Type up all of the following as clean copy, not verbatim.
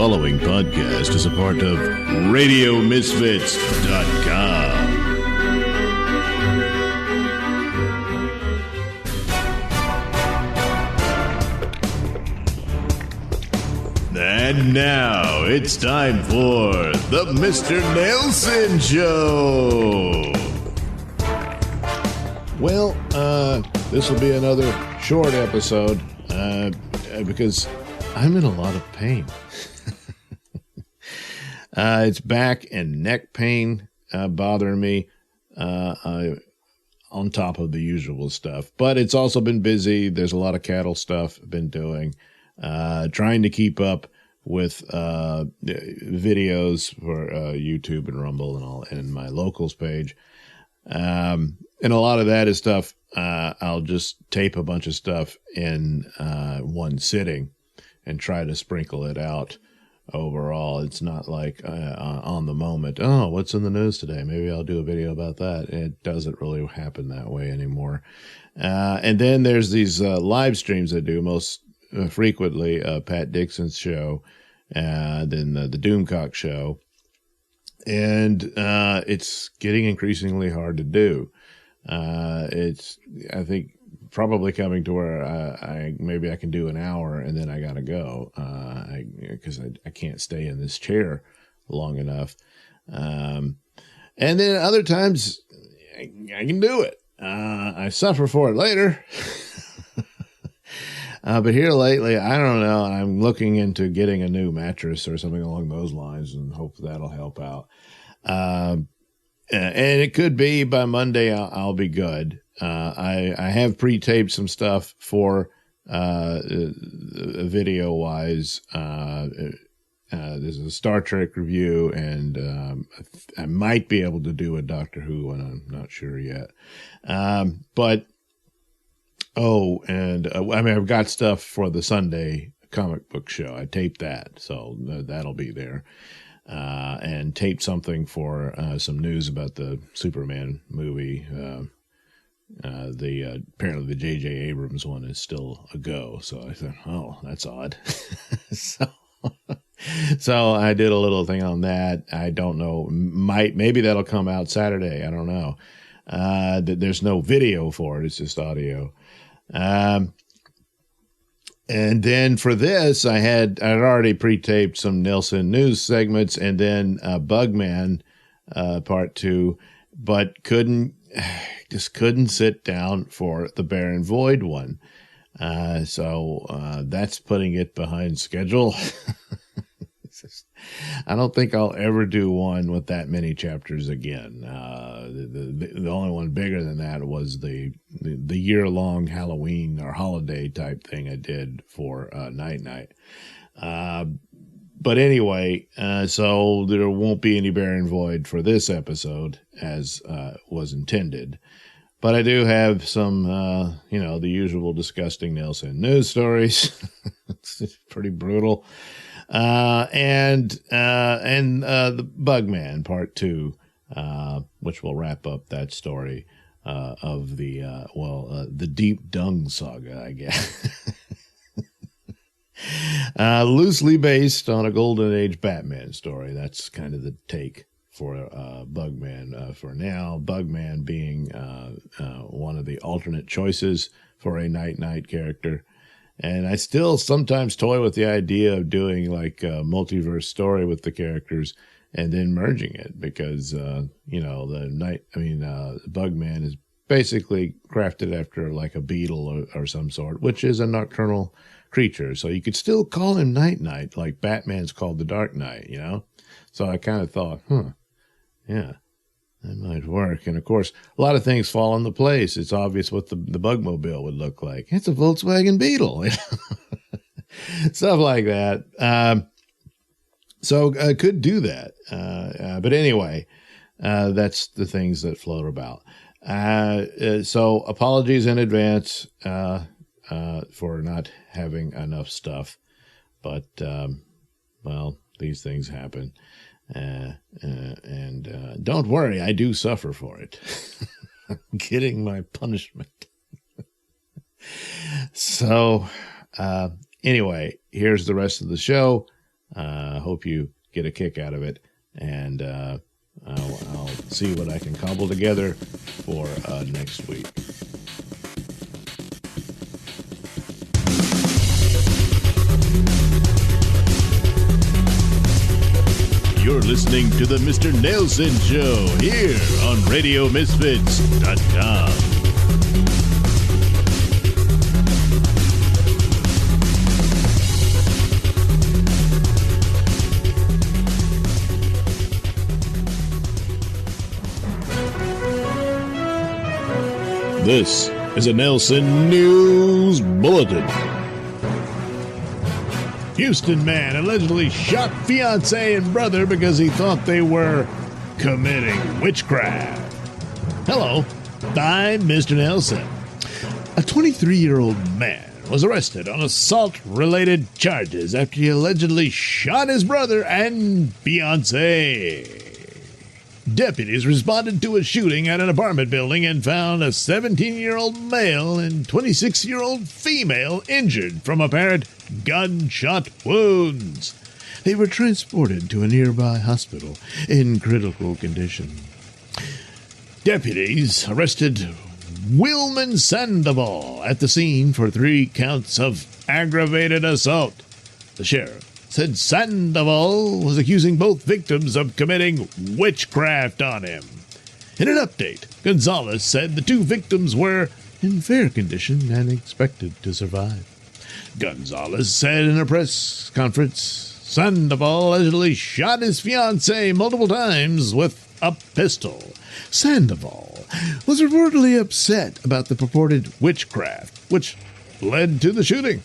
following podcast is a part of RadioMisfits.com. And now it's time for the Mr. Nailsin Show. Well, this will be another short episode because I'm in a lot of pain. It's back and neck pain bothering me on top of the usual stuff. But it's also been busy. There's a lot of cattle stuff I've been doing. Trying to keep up with videos for YouTube and Rumble and all, and my locals page. And a lot of that is stuff I'll just tape a bunch of stuff in one sitting and try to sprinkle it out overall. It's not like on the moment, oh, what's in the news today? Maybe I'll do a video about that. It doesn't really happen that way anymore. And then there's these live streams I do most frequently, Pat Dixon's show, then the Doomcock show. And it's getting increasingly hard to do. It's, I think, probably coming to where maybe I can do an hour and then I gotta go because I can't stay in this chair long enough. And then other times I can do it. I suffer for it later. But here lately, I don't know. I'm looking into getting a new mattress or something along those lines and hope that'll help out. And it could be by Monday I'll be good. I have pre-taped some stuff for video-wise. There's a Star Trek review, and I might be able to do a Doctor Who one. I'm not sure yet. I've got stuff for the Sunday comic book show. I taped that, so that'll be there. And taped something for some news about the Superman movie. Apparently the J.J. Abrams one is still a go. So I thought, oh, that's odd. So I did a little thing on that. I don't know. Maybe that'll come out Saturday. I don't know. There's no video for it. It's just audio. And then for this, I'd already pre-taped some Nailsin news segments and then Bugman part 2, but couldn't sit down for the Barren Void one. So that's putting it behind schedule. I don't think I'll ever do one with that many chapters again. The only one bigger than that was the year-long Halloween or holiday type thing I did for Night Night. But anyway, so there won't be any Barren Void for this episode as was intended. But I do have some, the usual disgusting Nailsin news stories. It's pretty brutal. And the Bugman part 2, which will wrap up that story, of the Deep Dung saga, I guess. Loosely based on a Golden Age Batman story. That's kind of the take for, Bugman, for now. Bugman being, one of the alternate choices for a Night character. And I still sometimes toy with the idea of doing like a multiverse story with the characters and then merging it because, Bugman is basically crafted after like a beetle or some sort, which is a nocturnal creature. So you could still call him Night like Batman's called the Dark Knight, So I kind of thought, yeah, that might work. And of course, a lot of things fall into place. It's obvious what the Bugmobile would look like. It's a Volkswagen Beetle. Stuff like that. So I could do that. But anyway, that's the things that float about. So apologies in advance for not having enough stuff. But, these things happen. And don't worry, I do suffer for it. I'm getting my punishment. So, anyway, here's the rest of the show. Hope you get a kick out of it, and I'll see what I can cobble together for next week. You're listening to the Mr. Nailsin Show here on RadioMisfits.com. This is a Nailsin News Bulletin. Houston man allegedly shot fiancé and brother because he thought they were committing witchcraft. Hello, I'm Mr. Nailsin. A 23-year-old man was arrested on assault-related charges after he allegedly shot his brother and fiancé. Deputies responded to a shooting at an apartment building and found a 17-year-old male and 26-year-old female injured from apparent gunshot wounds. They were transported to a nearby hospital in critical condition. Deputies arrested Wilman Sandoval at the scene for 3 counts of aggravated assault. The sheriff said Sandoval was accusing both victims of committing witchcraft on him. In an update, Gonzalez said the 2 victims were in fair condition and expected to survive. Gonzalez said in a press conference, Sandoval allegedly shot his fiancée multiple times with a pistol. Sandoval was reportedly upset about the purported witchcraft, which led to the shooting.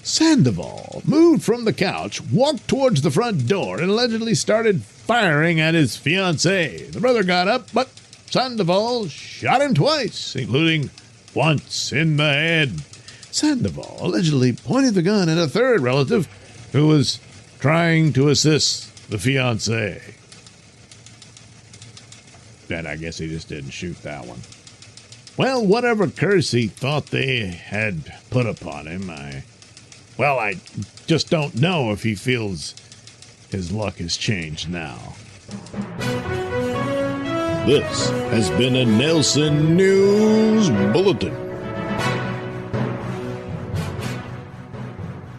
Sandoval moved from the couch, walked towards the front door, and allegedly started firing at his fiancée. The brother got up, but Sandoval shot him twice, including once in the head. Sandoval allegedly pointed the gun at a third relative who was trying to assist the fiancée. And I guess he just didn't shoot that one. Well, whatever curse he thought they had put upon him, I just don't know if he feels his luck has changed now. This has been a Nailsin News Bulletin.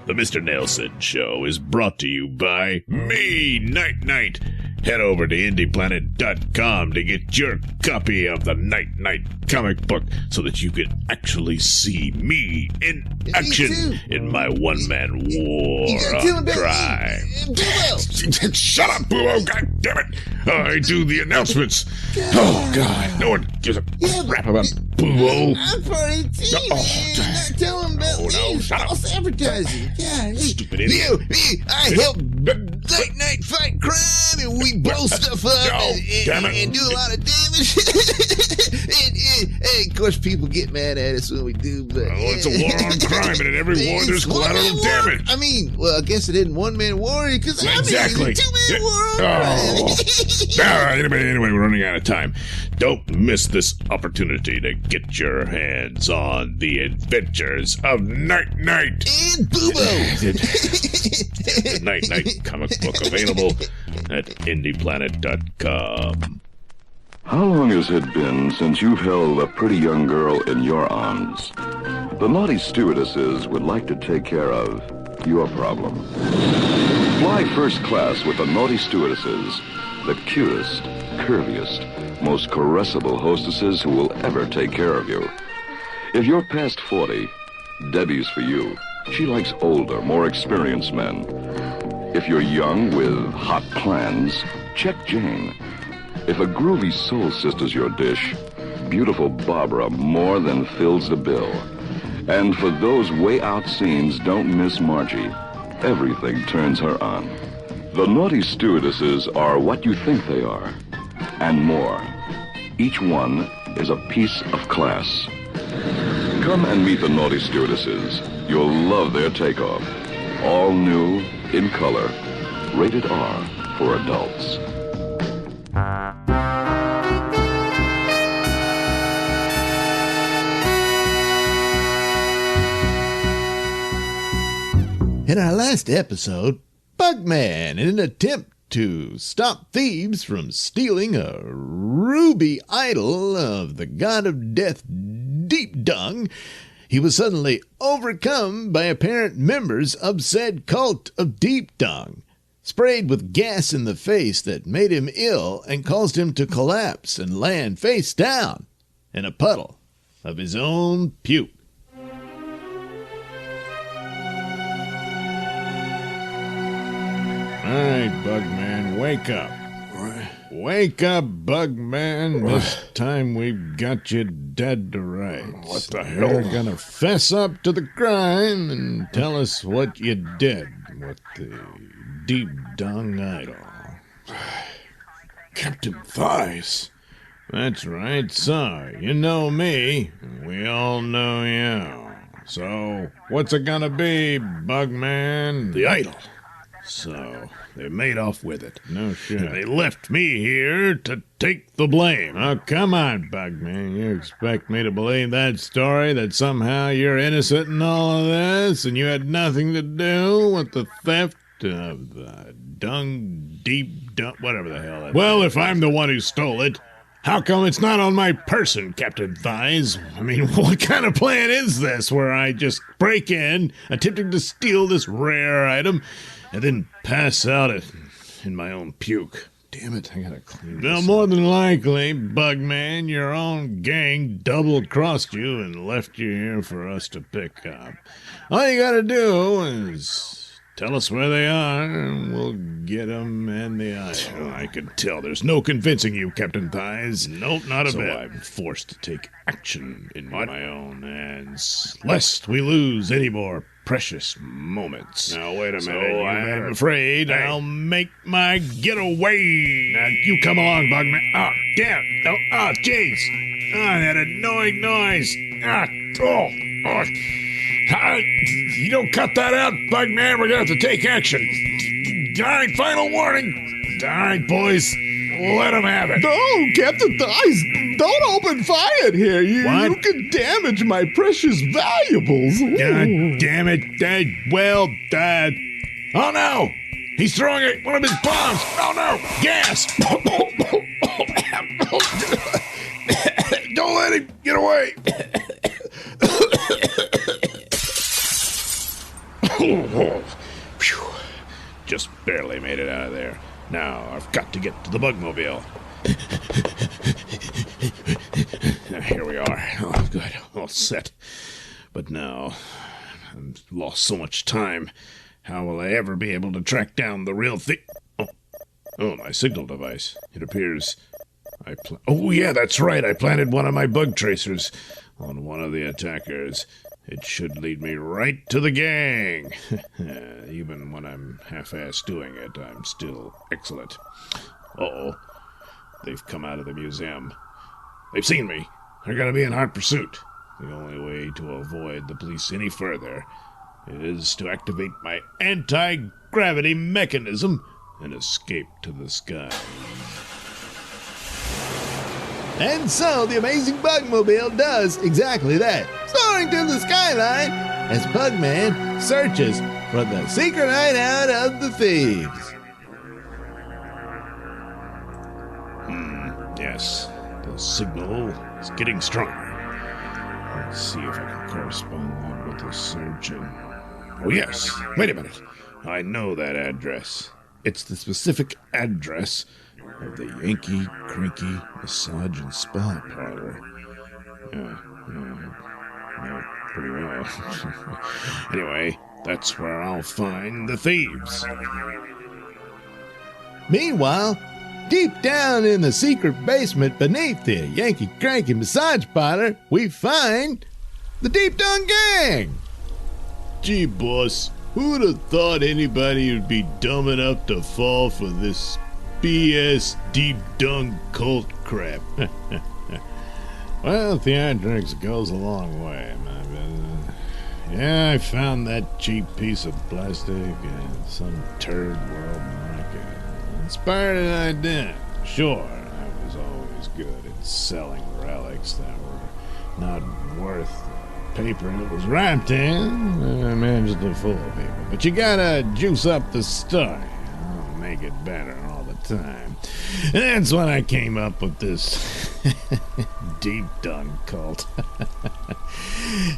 The Mr. Nailsin Show is brought to you by me, Night Knight. Head over to IndiePlanet.com to get your copy of the Night Knight comic book so that you can actually see me in action in my one-man war on crime. Shut up, Boo-o, God damn it! I do the announcements. Oh, God, no one gives a crap about Boo-o. I'm part of the team, man. Tell him about false advertising. God, stupid idiot. I help Night Knight fight crime, and we blow stuff up and do a lot of damage. and of course, people get mad at us when we do. But it's a war on crime, and in every war, there's collateral damage. I mean, well, I guess it isn't one-man war, because exactly. It's a two-man war on crime. All right, anyway, we're running out of time. Don't miss this opportunity to get your hands on the adventures of Night Knight and Boobo. The Night Knight comic book available at IndiePlanet.com. How long has it been since you've held a pretty young girl in your arms? The naughty stewardesses would like to take care of your problem. Fly first class with the naughty stewardesses, the cutest, curviest, most caressable hostesses who will ever take care of you. If you're past 40, Debbie's for you. She likes older, more experienced men. If you're young with hot plans, check Jane. If a groovy soul sister's your dish, beautiful Barbara more than fills the bill. And for those way out scenes, don't miss Margie. Everything turns her on. The naughty stewardesses are what you think they are, and more. Each one is a piece of class. Come and meet the naughty stewardesses. You'll love their takeoff. All new, in color, rated R for adults. In our last episode, Bugman in an attempt to stop thieves from stealing a ruby idol of the god of death, Deep Dung. He was suddenly overcome by apparent members of said cult of Deep Dung, sprayed with gas in the face that made him ill and caused him to collapse and land face down in a puddle of his own puke. All right, Bugman, wake up. Wake up, Bugman. This time we've got you dead to rights. What the hell? You're gonna fess up to the crime and tell us what you did with the Deep Dung idol. Captain Thighs. That's right, so you know me, and we all know you. So, what's it gonna be, Bugman? The idol. So, they made off with it. No shit. They left me here to take the blame. Oh, come on, Bugman. You expect me to believe that story, that somehow you're innocent in all of this, and you had nothing to do with the theft of the deep dung, whatever the hell that is. Well, if I'm the one who stole it, how come it's not on my person, Captain Thighs? I mean, what kind of plan is this where I just break in, attempting to steal this rare item, and then pass out in my own puke? Damn it, I gotta clean this Now, up. more than likely, Bugman, your own gang double-crossed you and left you here for us to pick up. All you gotta do is tell us where they are, and we'll get them and the idol. I can tell there's no convincing you, Captain Thighs. Nope, not a bit. So I'm forced to take action in my own hands, lest we lose any more precious moments. Now, wait a minute. I'm afraid I'll make my getaway. Now, you come along, Bugman. Oh, damn. Oh, jeez. Oh, that annoying noise. You don't cut that out, Bugman. We're going to have to take action. All right, final warning. All right, boys. Let them have it. No, Captain Thighs, don't open fire here. You can damage my precious valuables. God damn it. Oh, no. He's throwing one of his bombs. Oh, no. Gas. Don't let him get away. Phew. Just barely made it out of there. Now I've got to get to the Bugmobile. Here we are. Oh, good. All set. But now I've lost so much time. How will I ever be able to track down the real thing? Oh, my signal device. It appears oh, yeah, that's right. I planted one of my bug tracers on one of the attackers. It should lead me right to the gang. Even when I'm half-assed doing it, I'm still excellent. Uh-oh. They've come out of the museum. They've seen me. They're going to be in hot pursuit. The only way to avoid the police any further is to activate my anti-gravity mechanism and escape to the sky. And so the amazing Bugmobile does exactly that, soaring to the skyline as Bugman searches for the secret hideout of the thieves. Yes, the signal is getting stronger. Let's see if I can correspond that with the search. Oh, yes. Wait a minute. I know that address. It's the specific address of the Yankee Cranky Massage and Spa Parlor. Yeah, pretty well. Anyway, that's where I'll find the thieves. Meanwhile, deep down in the secret basement beneath the Yankee Cranky Massage Parlor, we find the Deep Dung Gang. Gee, boss, who'd have thought anybody would be dumb enough to fall for this BS Deep Dung cult crap? Well, theatrics goes a long way, my business. Yeah, I found that cheap piece of plastic in some turd world market. Inspired an idea. Sure, I was always good at selling relics that were not worth paper it was wrapped in. I managed to fool people. But you gotta juice up the story. Make it better all the time. And that's when I came up with this Deep Dung cult.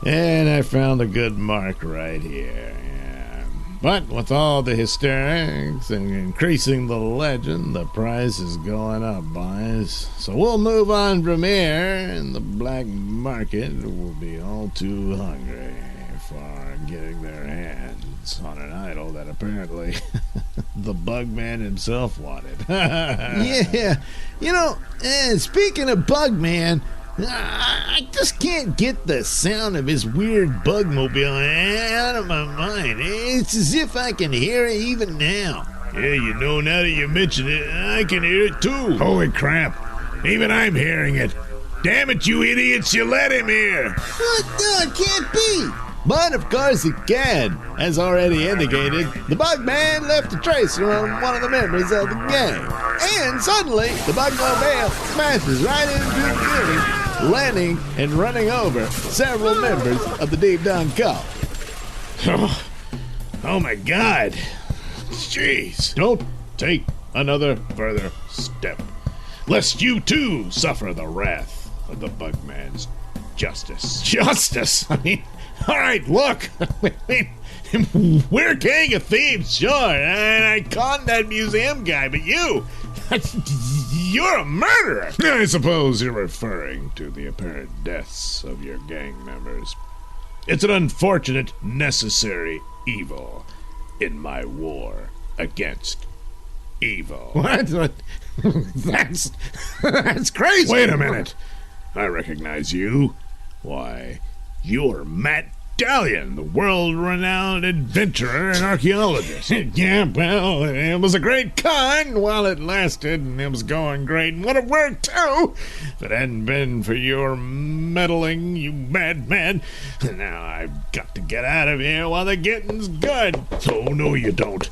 And I found a good mark right here. Yeah. But with all the hysterics and increasing the legend, the price is going up, boys. So we'll move on from here, and the black market will be all too hungry for getting their hands on an idol that apparently the Bugman himself wanted. Yeah, speaking of Bugman, I just can't get the sound of his weird bugmobile out of my mind. It's as if I can hear it even now. Yeah, now that you mention it, I can hear it too. Holy crap. Even I'm hearing it. Damn it, you idiots, you let him hear. What? No, it can't be. But of course it can. As already indicated, the Bugman left a tracer on one of the members of the gang. And suddenly, the Bugmobile smashes right into the building, landing and running over several members of the Deep Dung cult. Oh my God. Jeez. Don't take another further step, lest you too suffer the wrath of the Bugman's justice. Justice? I mean, all right, look. We're a gang of thieves, sure, and I conned that museum guy, but you're a murderer. I suppose you're referring to the apparent deaths of your gang members. It's an unfortunate, necessary evil in my war against evil. What? That's crazy. Wait a minute. I recognize you. Why, you're Matt Dallion, the world-renowned adventurer and archaeologist. Yeah, well, it was a great con while it lasted, and it was going great, and would have worked too if it hadn't been for your meddling, you madman. Now I've got to get out of here while the getting's good. Oh, no, you don't.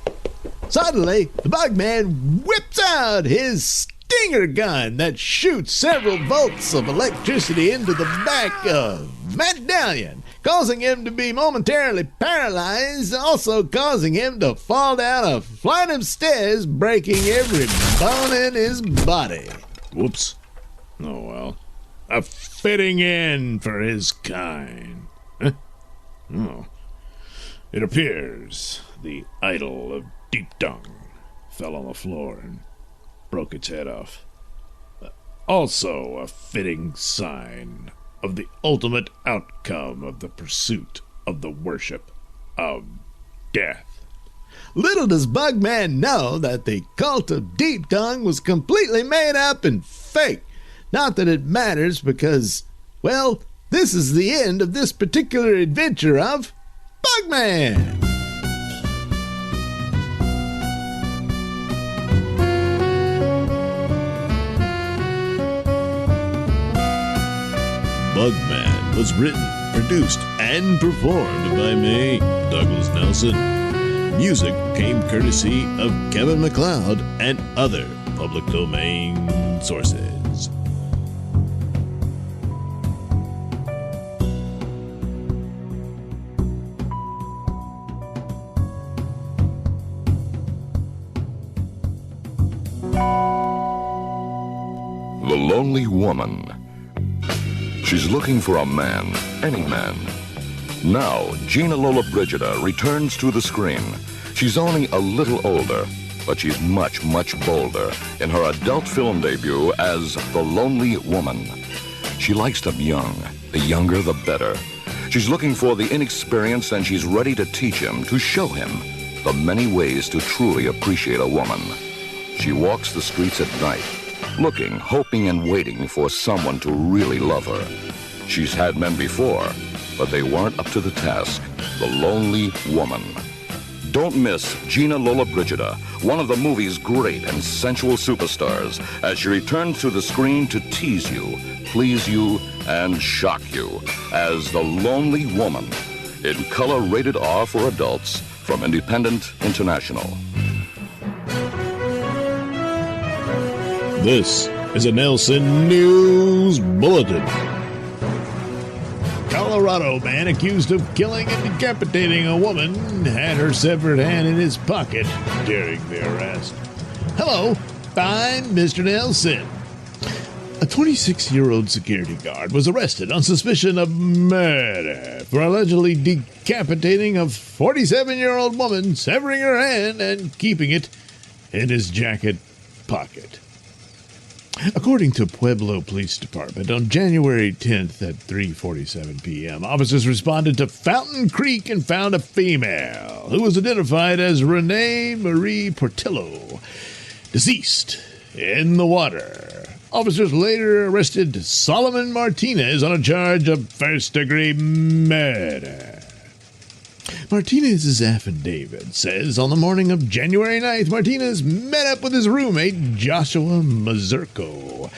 Suddenly, the Bugman whips out his stinger gun that shoots several volts of electricity into the back of Matt Dallion, causing him to be momentarily paralyzed, also causing him to fall down a flight of stairs, breaking every bone in his body. Whoops. Oh, well. A fitting end for his kind. Huh? Oh. It appears the idol of Deep Dung fell on the floor and broke its head off. Also a fitting sign of the ultimate outcome of the pursuit of the worship of death. Little does Bugman know that the cult of Deep Dung was completely made up and fake. Not that it matters because, well, this is the end of this particular adventure of Bugman. Bugman was written, produced, and performed by me, Douglas Nailsin. Music came courtesy of Kevin MacLeod and other public domain sources. The Lonely Woman. She's looking for a man, any man. Now, Gina Lollobrigida returns to the screen. She's only a little older, but she's much, much bolder in her adult film debut as The Lonely Woman. She likes them young. The younger, the better. She's looking for the inexperienced, and she's ready to teach him, to show him the many ways to truly appreciate a woman. She walks the streets at night, looking, hoping, and waiting for someone to really love her. She's had men before, but they weren't up to the task. The Lonely Woman. Don't miss Gina Lollobrigida, one of the movie's great and sensual superstars, as she returns to the screen to tease you, please you, and shock you as The Lonely Woman, in color rated R for adults from Independent International. This is a Nailsin News Bulletin. Go Colorado man accused of killing and decapitating a woman had her severed hand in his pocket during the arrest. Hello, I'm Mr. Nailsin. A 26-year-old security guard was arrested on suspicion of murder for allegedly decapitating a 47-year-old woman, severing her hand and keeping it in his jacket pocket. According to Pueblo Police Department, on January 10th at 3:47 p.m., officers responded to Fountain Creek and found a female who was identified as Renee Marie Portillo, deceased in the water. Officers later arrested Solomon Martinez on a charge of first-degree murder. Martinez's affidavit says on the morning of January 9th, Martinez met up with his roommate, Joshua Mazurko,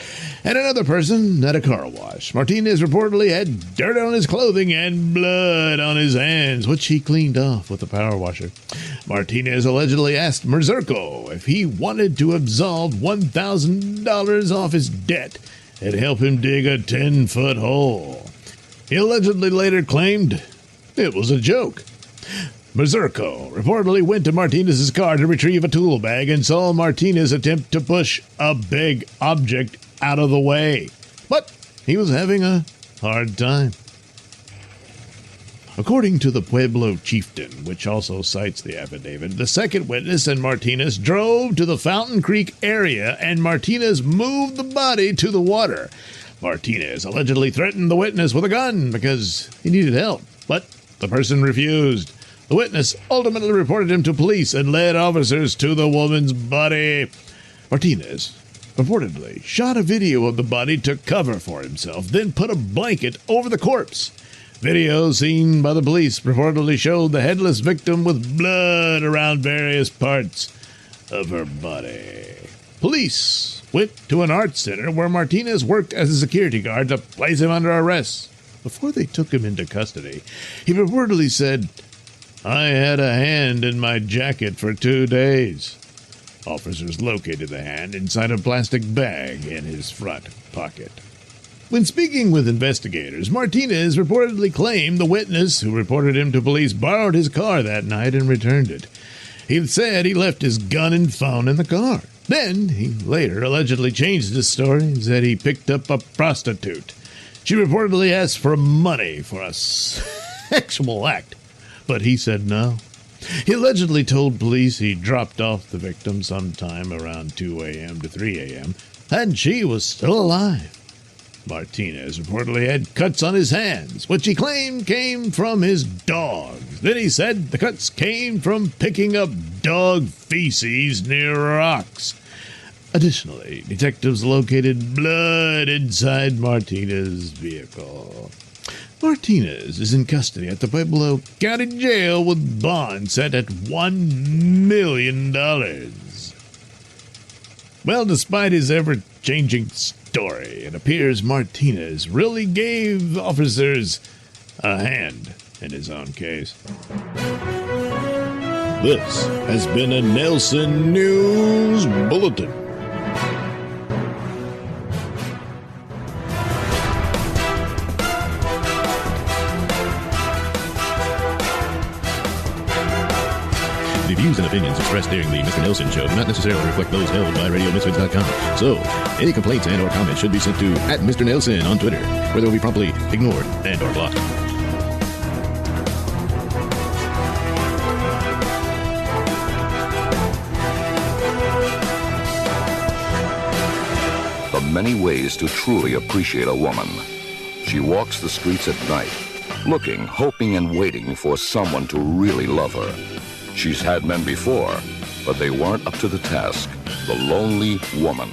and another person at a car wash. Martinez reportedly had dirt on his clothing and blood on his hands, which he cleaned off with a power washer. Martinez allegedly asked Mazurko if he wanted to absolve $1,000 off his debt and help him dig a 10-foot hole. He allegedly later claimed it was a joke. Mazurko reportedly went to Martinez's car to retrieve a tool bag and saw Martinez attempt to push a big object out of the way. But he was having a hard time. According to the Pueblo chieftain, which also cites the affidavit, the second witness and Martinez drove to the Fountain Creek area and Martinez moved the body to the water. Martinez allegedly threatened the witness with a gun because he needed help, but the person refused. The witness ultimately reported him to police and led officers to the woman's body. Martinez reportedly shot a video of the body to cover for himself, then put a blanket over the corpse. Video seen by the police reportedly showed the headless victim with blood around various parts of her body. Police went to an art center where Martinez worked as a security guard to place him under arrest. Before they took him into custody, he reportedly said, "I had a hand in my jacket for 2 days." Officers located the hand inside a plastic bag in his front pocket. When speaking with investigators, Martinez reportedly claimed the witness who reported him to police borrowed his car that night and returned it. He said he left his gun and phone in the car. Then he later allegedly changed his story and said he picked up a prostitute. She reportedly asked for money for a sexual act, but he said no. He allegedly told police he dropped off the victim sometime around 2 a.m. to 3 a.m., and she was still alive. Martinez reportedly had cuts on his hands, which he claimed came from his dogs. Then he said the cuts came from picking up dog feces near rocks. Additionally, detectives located blood inside Martinez's vehicle. Martinez is in custody at the Pueblo County Jail with bond set at $1 million. Well, despite his ever-changing story, it appears Martinez really gave officers a hand in his own case. This has been a Nailsin News Bulletin. The views and opinions expressed during the Mr. Nailsin Show do not necessarily reflect those held by RadioMisfits.com. So, any complaints and or comments should be sent to @MrNailsin on Twitter, where they will be promptly ignored and or blocked. The many ways to truly appreciate a woman. She walks the streets at night, looking, hoping, and waiting for someone to really love her. She's had men before, but they weren't up to the task. The lonely woman.